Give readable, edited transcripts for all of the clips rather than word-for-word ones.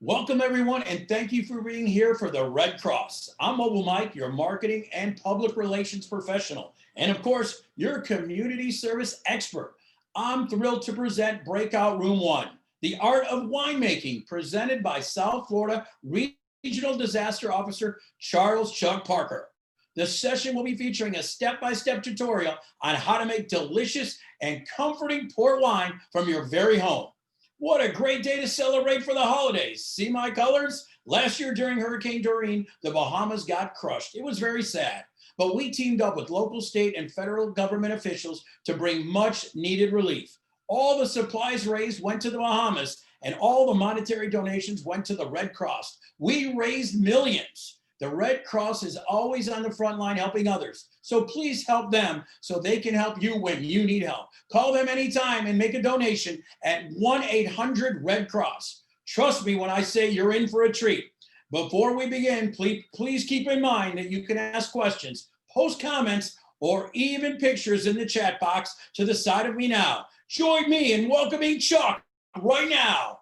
Welcome, everyone, and thank you for being here for the Red Cross. I'm Mobile Mike, your marketing and public relations professional, and of course, your community service expert. I'm thrilled to present Breakout Room 1, The Art of Winemaking, presented by South Florida Regional Disaster Officer Charles Chuck Parker. The session will be featuring a step-by-step tutorial on how to make delicious and comforting port wine from your very home. What a great day to celebrate for the holidays. See my colors? Last year during Hurricane Doreen, the Bahamas got crushed. It was very sad. But we teamed up with local, state, and federal government officials to bring much needed relief. All the supplies raised went to the Bahamas, and all the monetary donations went to the Red Cross. We raised millions. The Red Cross is always on the front line helping others. So please help them so they can help you when you need help. Call them anytime and make a donation at 1-800-RED-CROSS. Trust me when I say you're in for a treat. Before we begin, please keep in mind that you can ask questions, post comments, or even pictures in the chat box to the side of me now. Join me in welcoming Chuck right now.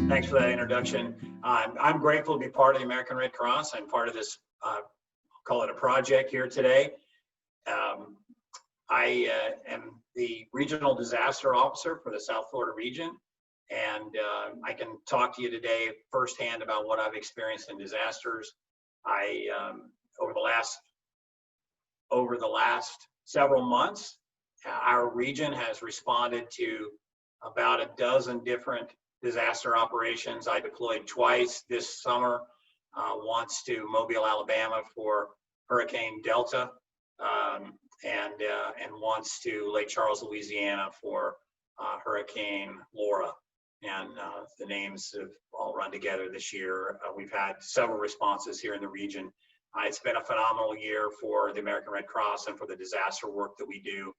Thanks for that introduction. I'm grateful to be part of the American Red Cross. I'm part of this, call it a project here today. I am the Regional Disaster Officer for the South Florida region, and I can talk to you today firsthand about what I've experienced in disasters. Over the last several months, our region has responded to about a dozen different disaster operations. I deployed twice this summer, once to Mobile, Alabama for Hurricane Delta, and once to Lake Charles, Louisiana for Hurricane Laura. And the names have all run together this year. We've had several responses here in the region. It's been a phenomenal year for the American Red Cross and for the disaster work that we do.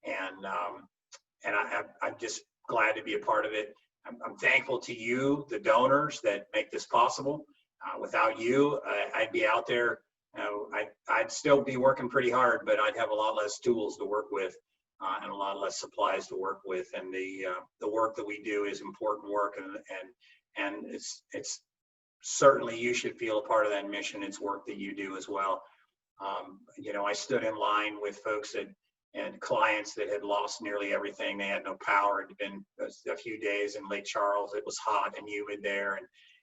And I'm just glad to be a part of it. I'm thankful to you, the donors that make this possible. Without you, I'd be out there. I'd still be working pretty hard, but I'd have a lot less tools to work with and a lot less supplies to work with. And the work that we do is important work, and it's certainly you should feel a part of that mission. It's work that you do as well. I stood in line with folks and clients that had lost nearly everything. They had no power. It had been a few days in Lake Charles. It was hot and humid there,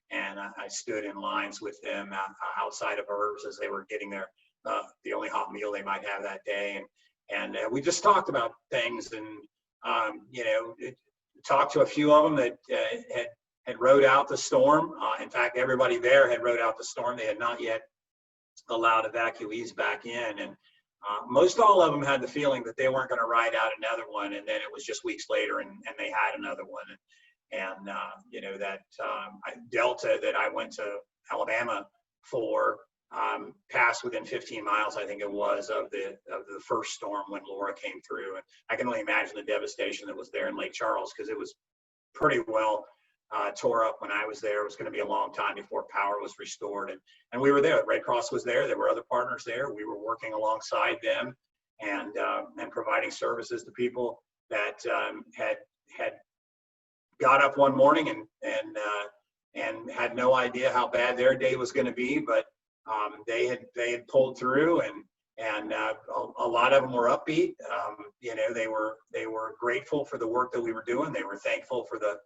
and I stood in lines with them outside of Herbs as they were getting the only hot meal they might have that day, and we just talked about things, and talked to a few of them that had rode out the storm. In fact, everybody there had rode out the storm. They had not yet allowed evacuees back in, and most all of them had the feeling that they weren't going to ride out another one, and then it was just weeks later, and they had another one. And Delta that I went to Alabama for passed within 15 miles, I think it was, of the first storm when Laura came through. And I can only imagine the devastation that was there in Lake Charles, because it was pretty well tore up when I was there. It was going to be a long time before power was restored, and we were there. The Red Cross was there. There were other partners there. We were working alongside them and providing services to people that had got up one morning and had no idea how bad their day was going to be, but they had pulled through, and a lot of them were upbeat. They were grateful for the work that we were doing. They were thankful for the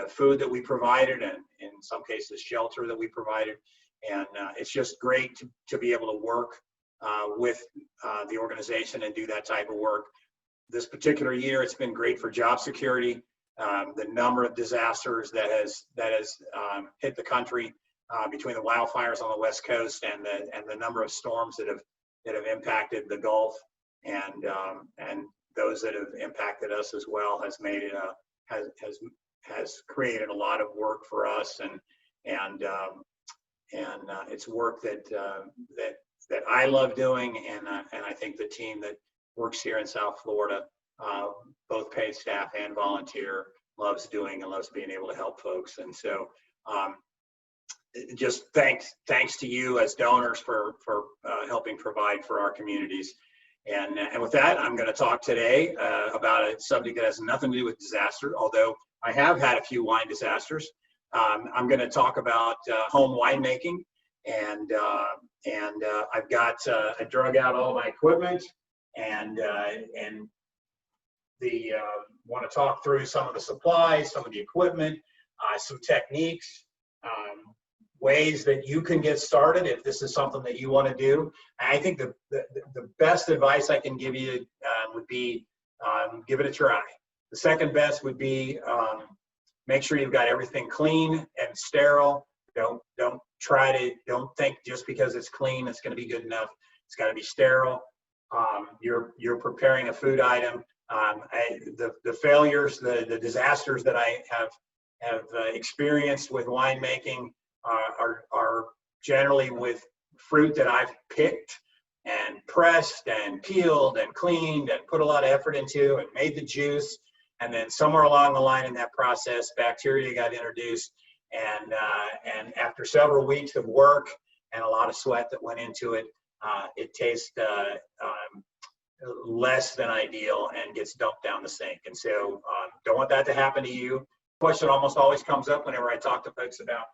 food that we provided, and in some cases shelter that we provided. And it's just great to be able to work with the organization and do that type of work. This particular year, it's been great for job security. The number of disasters that has hit the country between the wildfires on the West Coast and the number of storms that have impacted the Gulf and those that have impacted us as well has made it has created a lot of work for us, and it's work that I love doing, and I think the team that works here in South Florida, both paid staff and volunteer, loves doing and loves being able to help folks. And so just thanks to you as donors for helping provide for our communities. And with that, I'm going to talk today about a subject that has nothing to do with disaster, although I have had a few wine disasters. I'm going to talk about home winemaking, and I've got I drug out all my equipment, and want to talk through some of the supplies, some of the equipment, some techniques, ways that you can get started if this is something that you want to do. And I think the best advice I can give you would be give it a try. The second best would be make sure you've got everything clean and sterile. Don't think just because it's clean it's going to be good enough. It's got to be sterile. You're preparing a food item. The failures, the disasters that I have experienced with winemaking are generally with fruit that I've picked and pressed and peeled and cleaned and put a lot of effort into and made the juice. And then somewhere along the line in that process, bacteria got introduced. And after several weeks of work and a lot of sweat that went into it, it tastes less than ideal and gets dumped down the sink. And so don't want that to happen to you. Question almost always comes up whenever I talk to folks about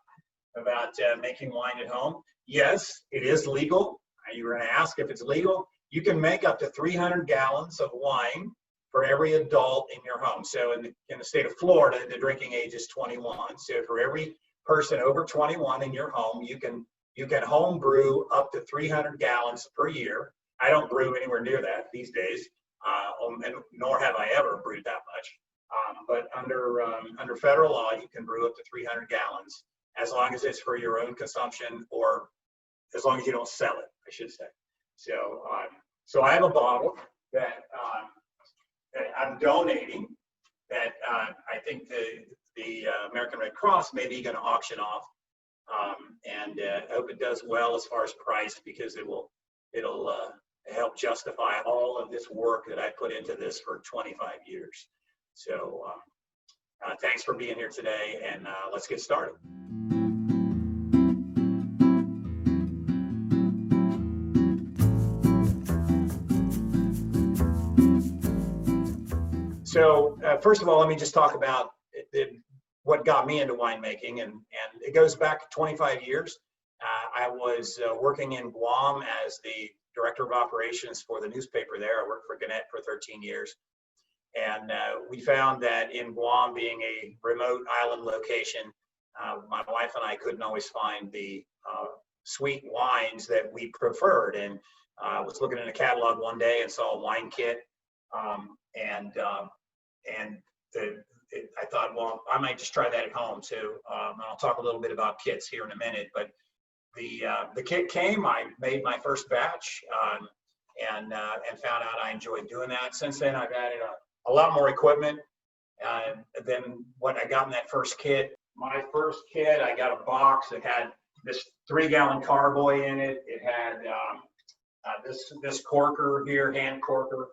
making wine at home. Yes, it is legal. You were going to ask if it's legal. You can make up to 300 gallons of wine for every adult in your home. So in the state of Florida, the drinking age is 21. So for every person over 21 in your home, you can home brew up to 300 gallons per year. I don't brew anywhere near that these days, and nor have I ever brewed that much. But under federal law, you can brew up to 300 gallons as long as it's for your own consumption, or as long as you don't sell it, I should say. So I have a bottle that I'm donating that I think the American Red Cross may be going to auction off, and I hope it does well as far as price, because it'll help justify all of this work that I put into this for 25 years. So thanks for being here today, and let's get started. So first of all, let me just talk about what got me into winemaking, and it goes back 25 years. I was working in Guam as the director of operations for the newspaper there. I worked for Gannett for 13 years. And we found that in Guam, being a remote island location, my wife and I couldn't always find the sweet wines that we preferred. And I was looking in a catalog one day and saw a wine kit. I thought, well, I might just try that at home too. I'll talk a little bit about kits here in a minute, but the kit came. I made my first batch and found out I enjoyed doing that. Since then, I've added a lot more equipment than what I got in that first kit. My first kit, I got a box that had this 3-gallon carboy in it. It had this corker here, hand corker,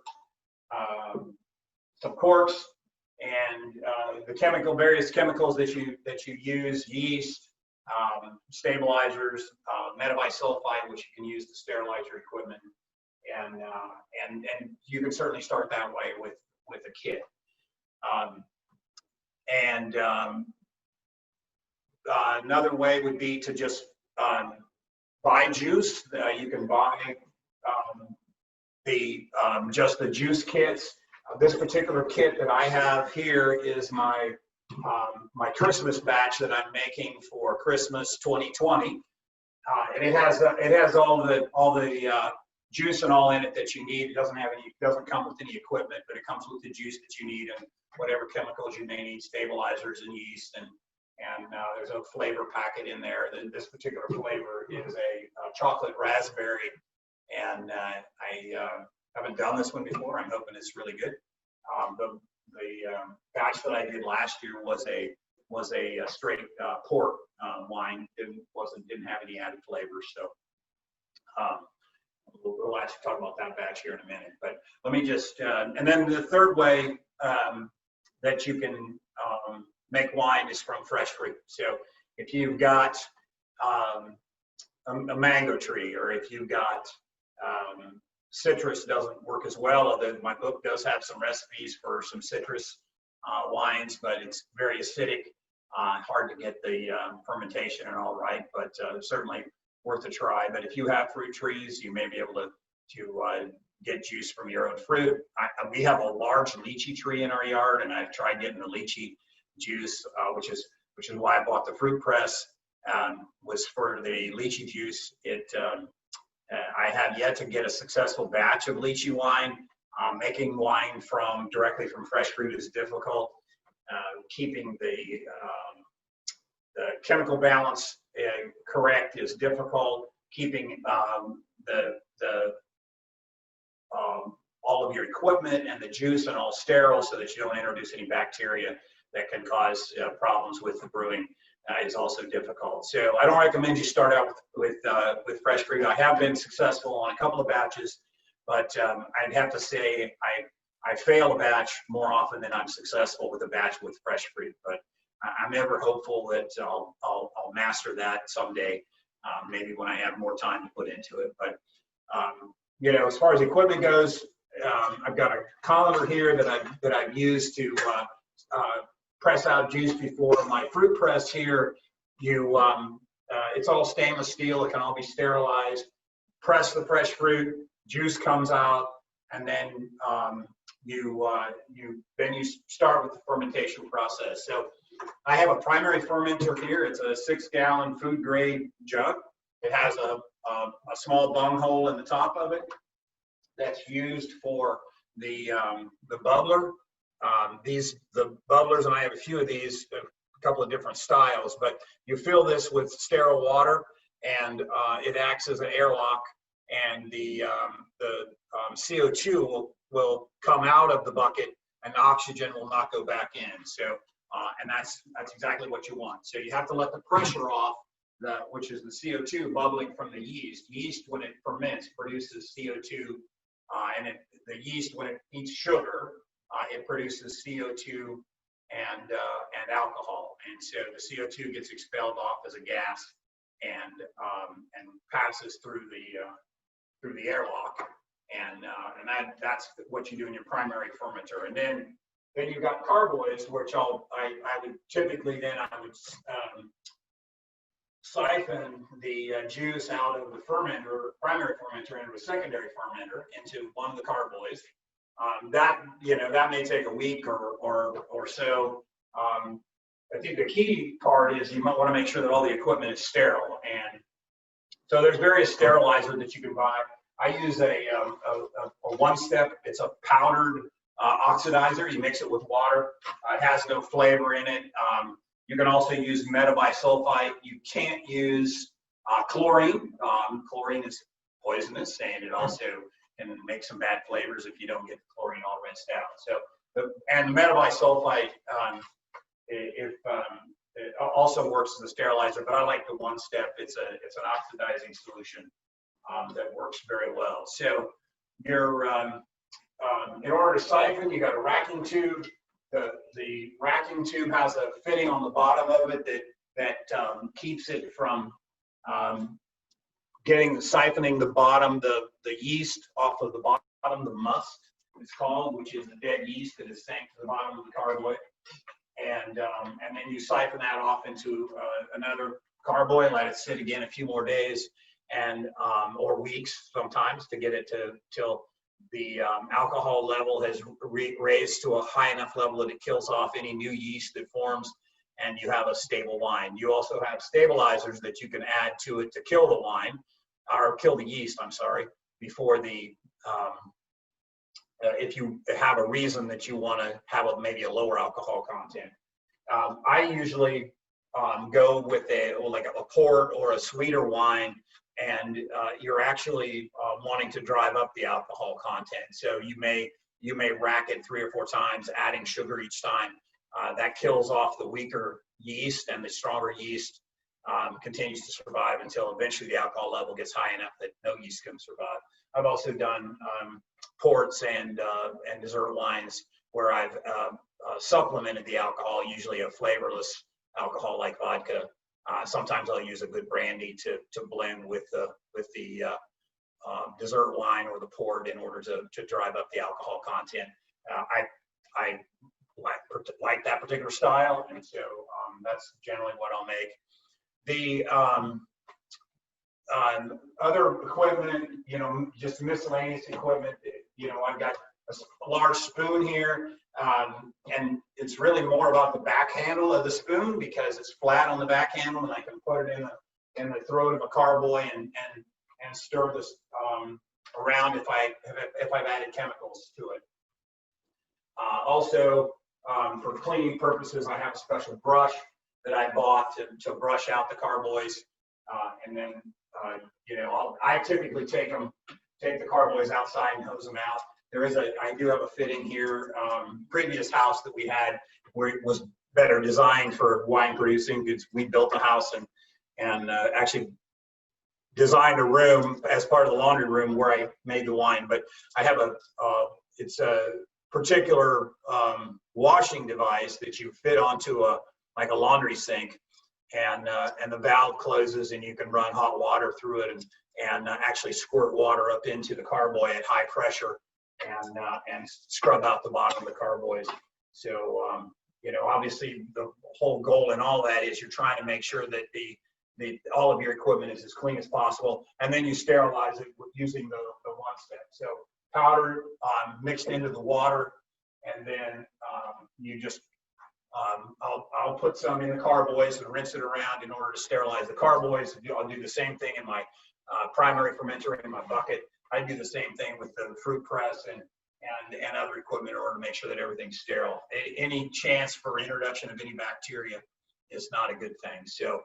some corks, and the various chemicals that you use: yeast, stabilizers, metabisulfite, which you can use to sterilize your equipment, and you can certainly start that way with a kit. Another way would be to just buy juice. You can buy just the juice kits. This particular kit that I have here is my Christmas batch that I'm making for Christmas 2020, and it has all the juice and all in it that you need. It doesn't come with any equipment, but it comes with the juice that you need and whatever chemicals you may need, stabilizers and yeast, and there's a flavor packet in there. This particular flavor is a chocolate raspberry, and I haven't done this one before. I'm hoping it's really good. The batch that I did last year was a straight port wine. Didn't have any added flavors. So we'll actually talk about that batch here in a minute. But let me just and then the third way that you can make wine is from fresh fruit. So if you've got a mango tree, or if you've got citrus doesn't work as well, although my book does have some recipes for some citrus wines, but it's very acidic, hard to get the fermentation and all right, but certainly worth a try. But if you have fruit trees, you may be able to get juice from your own fruit. We have a large lychee tree in our yard, and I've tried getting the lychee juice, which is why I bought the fruit press, was for the lychee juice. I have yet to get a successful batch of lychee wine. Making wine directly from fresh fruit is difficult. Keeping the chemical balance correct is difficult. Keeping all of your equipment and the juice and all sterile so that you don't introduce any bacteria that can cause problems with the brewing is also difficult. So I don't recommend you start out with fresh fruit. I have been successful on a couple of batches, but I'd have to say I fail a batch more often than I'm successful with a batch with fresh fruit. But I'm ever hopeful that I'll master that someday, maybe when I have more time to put into it. But you know, as far as equipment goes, I've got a colander here that I've used to press out juice before. My fruit press here, it's all stainless steel. It can all be sterilized. Press the fresh fruit, juice comes out, and then you start with the fermentation process. So I have a primary fermenter here. It's a 6-gallon food grade jug. It has a small bung hole in the top of it that's used for the bubbler. The bubblers, and I have a few of these, a couple of different styles, but you fill this with sterile water, and it acts as an airlock, and the CO2 will come out of the bucket, and the oxygen will not go back in. So, and that's exactly what you want. So you have to let the pressure off, which is the CO2 bubbling from the yeast. Yeast, when it ferments, produces CO2, and the yeast, when it eats sugar, it produces CO2 and alcohol, and so the CO2 gets expelled off as a gas and passes through the airlock, and that's what you do in your primary fermenter. And then you've got carboys, which I would typically siphon the juice out of the primary fermenter into a secondary fermenter into one of the carboys. That may take a week or so. I think the key part is you might want to make sure that all the equipment is sterile, and so there's various sterilizers that you can buy. I use a one-step. It's a powdered oxidizer. You mix it with water. It has no flavor in it. You can also use metabisulfite. You can't use chlorine. Chlorine is poisonous, and it also can make some bad flavors if you don't get the chlorine all rinsed out. So, and metabisulfite, it also works as a sterilizer, but I like the one-step. It's an oxidizing solution that works very well. So, in order to siphon, you got a racking tube. The racking tube has a fitting on the bottom of it that keeps it from siphoning the bottom, the yeast off of the bottom, the must it's called, which is the dead yeast that is sank to the bottom of the carboy, and then you siphon that off into another carboy and let it sit again a few more days or weeks sometimes to get it till the alcohol level has raised to a high enough level that it kills off any new yeast that forms, and you have a stable wine. You also have stabilizers that you can add to it to kill the wine, or kill the yeast, I'm sorry, before if you have a reason that you want to have maybe a lower alcohol content. I usually go with a port or a sweeter wine, and you're actually wanting to drive up the alcohol content. So you may rack it 3 or 4 times, adding sugar each time. That kills off the weaker yeast, and the stronger yeast continues to survive until eventually the alcohol level gets high enough that no yeast can survive. I've also done ports and dessert wines where I've supplemented the alcohol, usually a flavorless alcohol like vodka. Sometimes I'll use a good brandy to blend with the dessert wine or the port in order to drive up the alcohol content. I like that particular style, and so that's generally what I'll make. The other equipment, just miscellaneous equipment, I've got a large spoon here, and it's really more about the back handle of the spoon because it's flat on the back handle, and I can put it in the throat of a carboy and stir this around if I've added chemicals to it. Also, for cleaning purposes, I have a special brush that I bought to brush out the carboys, and then I typically take the carboys outside and hose them out. I do have a fitting here. Previous house that we had where it was better designed for wine producing. We built a house and actually designed a room as part of the laundry room where I made the wine. But I have it's a particular washing device that you fit onto like a laundry sink, and the valve closes and you can run hot water through it and actually squirt water up into the carboy at high pressure and scrub out the bottom of the carboys. So obviously the whole goal in all that is you're trying to make sure that all of your equipment is as clean as possible, and then you sterilize it using the one step. So powder mixed into the water, and then you just I'll put some in the carboys and rinse it around in order to sterilize the carboys. I'll do the same thing in my primary fermenter in my bucket. I do the same thing with the fruit press and other equipment in order to make sure that everything's sterile. Any chance for introduction of any bacteria is not a good thing. So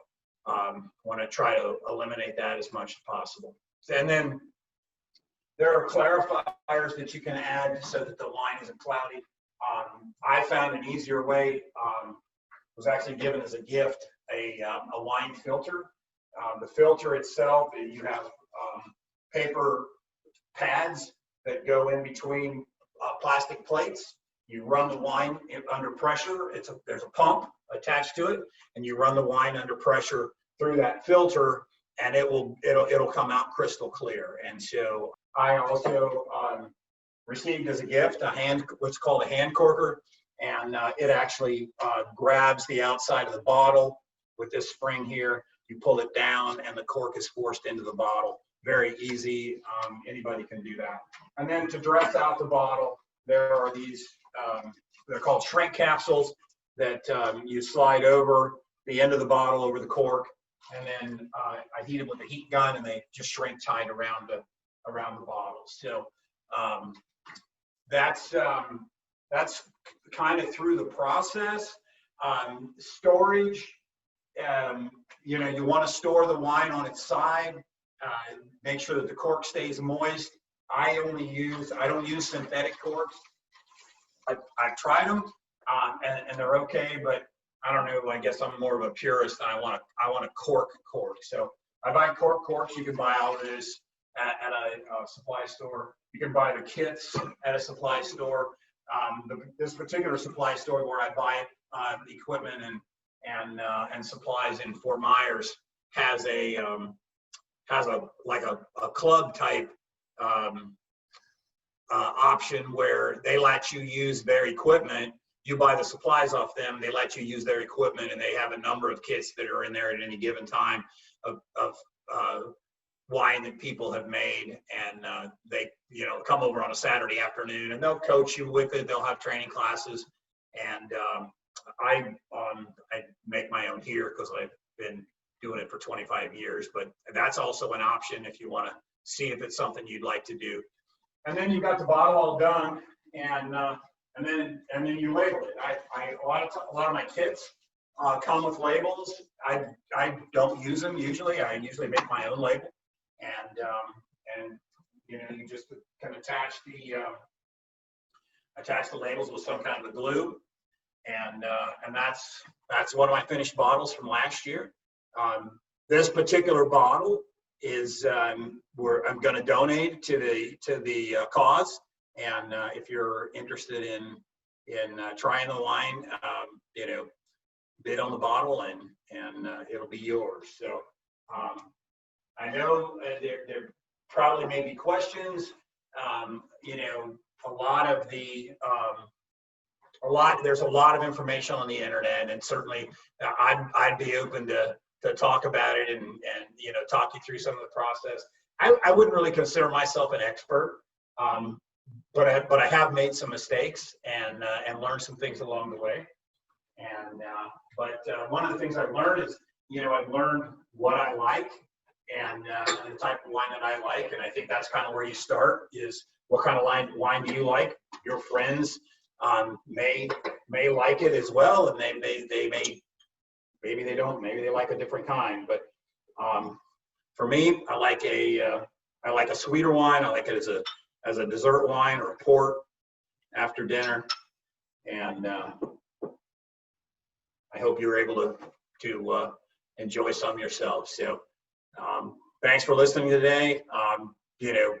want to try to eliminate that as much as possible. And then there are clarifiers that you can add so that the wine isn't cloudy. I found an easier way. Was actually given as a gift a wine filter. The filter itself, you have paper pads that go in between plastic plates. You run the wine under pressure. There's a pump attached to it, and you run the wine under pressure through that filter, and it'll come out crystal clear. And so I also received as a gift what's called a hand corker, and it actually grabs the outside of the bottle with this spring here. You pull it down, and the cork is forced into the bottle. Very easy. Anybody can do that. And then to dress out the bottle, there are these, they're called shrink capsules that you slide over the end of the bottle over the cork, and then I heat them with a heat gun, and they just shrink tight around the bottle. So that's kind of through the process. Storage, you want to store the wine on its side. Make sure that the cork stays moist. I don't use synthetic corks. I've tried them, and they're okay, but I don't know. I guess I'm more of a purist, and I want a cork. So I buy corks. You can buy all of those at a supply store. You can buy the kits at a supply store. This particular supply store where I buy equipment and supplies in Fort Myers has a club type option where they let you use their equipment. You buy the supplies off them, they let you use their equipment, and they have a number of kits that are in there at any given time of wine that people have made, and they come over on a Saturday afternoon and they'll coach you with it. They'll have training classes, and I make my own here because I've been doing it for 25 years, but that's also an option if you want to see if it's something you'd like to do. And then you got the bottle all done, and then you label it. A lot of my kits come with labels. I don't use them usually. I usually make my own label, and you just can attach the labels with some kind of a glue, and that's one of my finished bottles from last year. This particular bottle is I'm going to donate to the cause, and if you're interested in trying the wine, bid on the bottle, and it'll be yours. So I know probably maybe questions. You know, there's a lot of information on the internet, and certainly I'd be open to talk about it and you know, talk you through some of the process. I wouldn't really consider myself an expert, but I have made some mistakes and learned some things along the way. And but one of the things I've learned is, you know, I've learned what I like and the type of wine that I like, and I think that's kind of where you start, is what kind of wine do you like? Your friends may like it as well, and they may, maybe they don't, maybe they like a different kind. But for me, I like a sweeter wine. I like it as a dessert wine or a port after dinner, and I hope you were able to enjoy some yourself. So thanks for listening today. You know,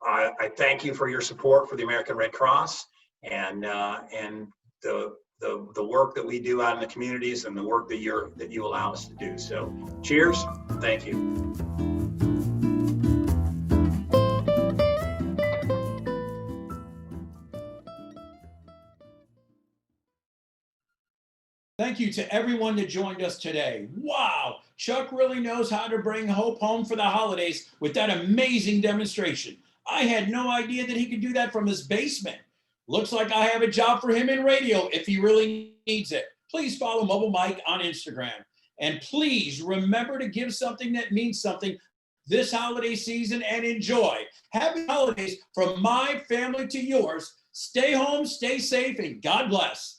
I thank you for your support for the American Red Cross and the work that we do out in the communities and the work that you allow us to do. So cheers. Thank you. Thank you to everyone that joined us today. Wow, Chuck really knows how to bring hope home for the holidays with that amazing demonstration. I had no idea that he could do that from his basement. Looks like I have a job for him in radio if he really needs it. Please follow Mobile Mike on Instagram. And please remember to give something that means something this holiday season and enjoy. Happy holidays from my family to yours. Stay home, stay safe, and God bless.